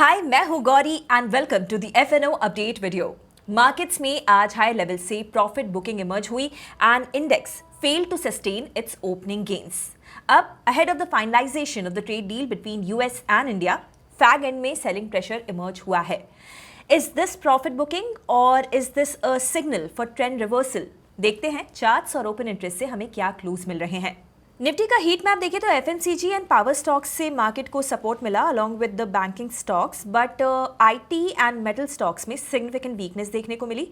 हाय, मैं हूं Gauri and welcome to the FNO update video. Markets में आज हाई लेवल से प्रॉफिट बुकिंग इमर्ज हुई and index failed to sustain its opening gains. अब ahead of the finalisation of the trade deal between US and India, fag end में selling pressure emerge हुआ है। Is this profit booking और is this a signal for trend reversal? देखते हैं charts और open interest से हमें क्या क्लूज मिल रहे हैं। निफ्टी का हीट मैप देखें तो एफएमसीजी एंड पावर स्टॉक्स से मार्केट को सपोर्ट मिला along with the banking stocks, but IT and metal stocks में सिग्निफिकेंट वीकनेस देखने को मिली।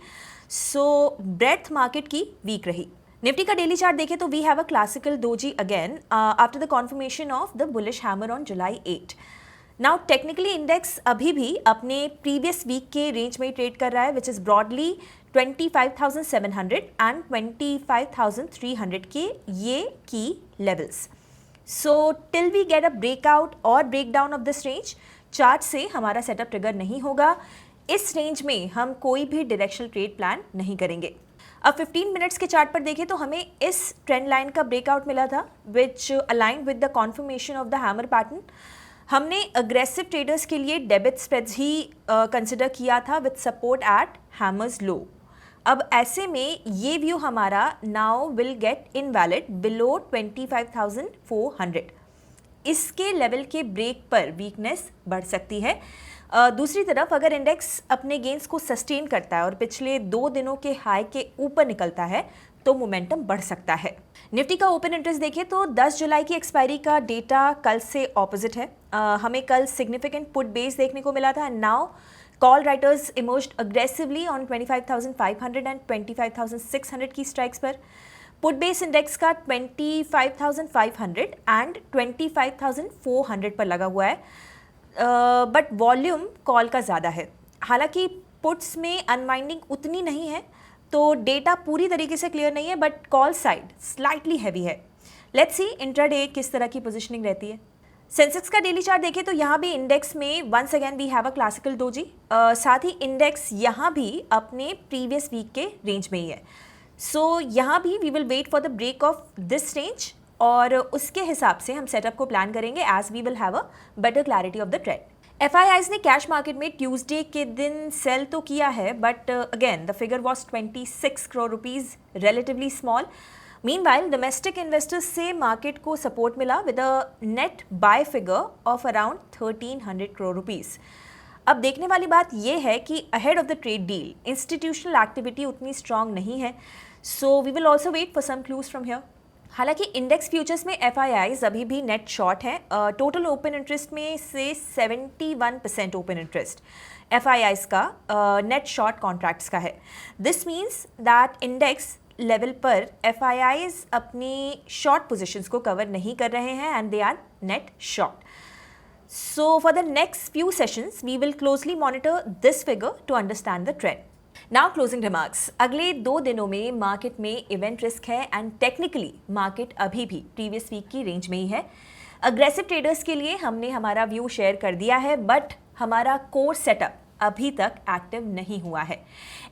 सो ब्रेथ मार्केट की वीक रही। निफ्टी का डेली चार्ट देखें तो we have a classical doji again after the confirmation of the bullish hammer on July 8। Now technically index अभी भी अपने प्रीवियस वीक के रेंज में ट्रेड कर रहा है, विच इज ब्रॉडली 25,700 एंड 25,300 के ये key levels. So till we get a breakout और break down of this range, chart से हमारा सेटअप ट्रिगर नहीं होगा। इस रेंज में हम कोई भी डायरेक्शनल ट्रेड प्लान नहीं करेंगे। अब 15 मिनट्स के चार्ट पर देखें तो हमें इस ट्रेंड लाइन का ब्रेकआउट मिला था, which aligned with the confirmation of the hammer pattern. हमने अग्रेसिव ट्रेडर्स के लिए डेबिट स्प्रेड्स ही कंसिडर किया था with support at hammer's low. अब ऐसे में ये व्यू हमारा now will get invalid below 25,400। इसके लेवल के ब्रेक पर वीकनेस बढ़ सकती है। दूसरी तरफ अगर इंडेक्स अपने गेंस को सस्टेन करता है और पिछले 2 दिनों के हाई के ऊपर निकलता है तो मोमेंटम बढ़ सकता है। निफ्टी का ओपन इंटरेस्ट देखें तो 10 जुलाई की एक्सपायरी का डेटा कल से ऑपोजिट है। हमें कल सिग्निफिकेंट पुट बेस देखने को मिला था and now call writers emerged aggressively on 25,500 and 25,600 की स्ट्राइक्स पर। पुट बेस इंडेक्स का 25,500 एंड 25,400 पर लगा हुआ है, बट वॉल्यूम कॉल का ज़्यादा है। हालांकि पुट्स में अनवाइंडिंग उतनी नहीं है तो डेटा पूरी तरीके से क्लियर नहीं है, but call side slightly heavy है। लेट्स सी इंट्राडे किस तरह की पोजीशनिंग रहती है। सेंसेक्स का डेली चार्ट देखें तो यहाँ भी इंडेक्स में once again we have a classical doji. साथ ही इंडेक्स यहाँ भी अपने प्रीवियस वीक के रेंज में ही है। सो यहाँ भी we will wait for the break of this range और उसके हिसाब से हम सेटअप को प्लान करेंगे as we will have a better clarity of the trend. FIIs ने कैश मार्केट में ट्यूसडे के दिन सेल तो किया है, but again the figure was 26 crore rupees, relatively small. Meanwhile domestic investors से मार्केट को सपोर्ट मिला with a net buy figure of around 1300 crore rupees. अब देखने वाली बात यह है कि ahead of the trade deal institutional activity उतनी स्ट्रांग नहीं है, so we will also wait for some clues from here. हालांकि इंडेक्स फ्यूचर्स में एफआईआईज अभी भी नेट शॉर्ट है। टोटल ओपन इंटरेस्ट में से 71% ओपन इंटरेस्ट एफआईआईज का नेट शॉर्ट कॉन्ट्रैक्ट्स का है। This means that index level पर एफआईआईज अपनी शॉर्ट पोजीशंस को कवर नहीं कर रहे हैं and they are net short. So for the next few sessions we will closely monitor this figure to understand the trend. Now closing remarks. अगले 2 दिनों में मार्केट में इवेंट रिस्क है एंड टेक्निकली मार्केट अभी भी प्रीवियस वीक की range में ही है। अग्रेसिव ट्रेडर्स के लिए हमने हमारा व्यू शेयर कर दिया है, बट हमारा कोर सेटअप अभी तक एक्टिव नहीं हुआ है।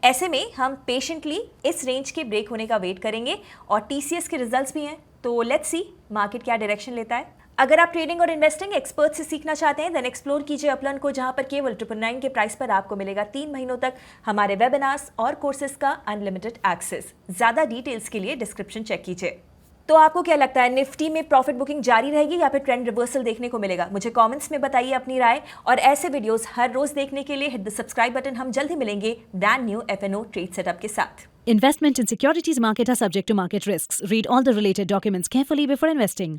ऐसे में हम पेशेंटली इस रेंज के ब्रेक होने का वेट करेंगे और टीसीएस के रिजल्ट्स भी हैं, तो लेट्स सी मार्केट क्या डायरेक्शन लेता है। अगर आप ट्रेडिंग और इन्वेस्टिंग एक्सपर्ट से सीखना चाहते हैं देन एक्सप्लोर कीजिए अपलर्न को, जहां पर केवल 999 के प्राइस पर आपको मिलेगा 3 महीनों तक हमारे वेबिनार्स और कोर्सेज का अनलिमिटेड एक्सेस। ज्यादा डिटेल्स के लिए डिस्क्रिप्शन चेक कीजिए। तो आपको क्या लगता है, निफ्टी में प्रॉफिट बुकिंग जारी रहेगी या फिर ट्रेंड रिवर्सल देखने को मिलेगा? मुझे कमेंट्स में बताइए अपनी राय, और ऐसे वीडियोस हर रोज देखने के लिए हिट द सब्सक्राइब बटन। हम जल्द ही मिलेंगे brand new FnO trade setup के साथ। Investment in securities market are subject to market risks. Read all the related documents carefully before investing.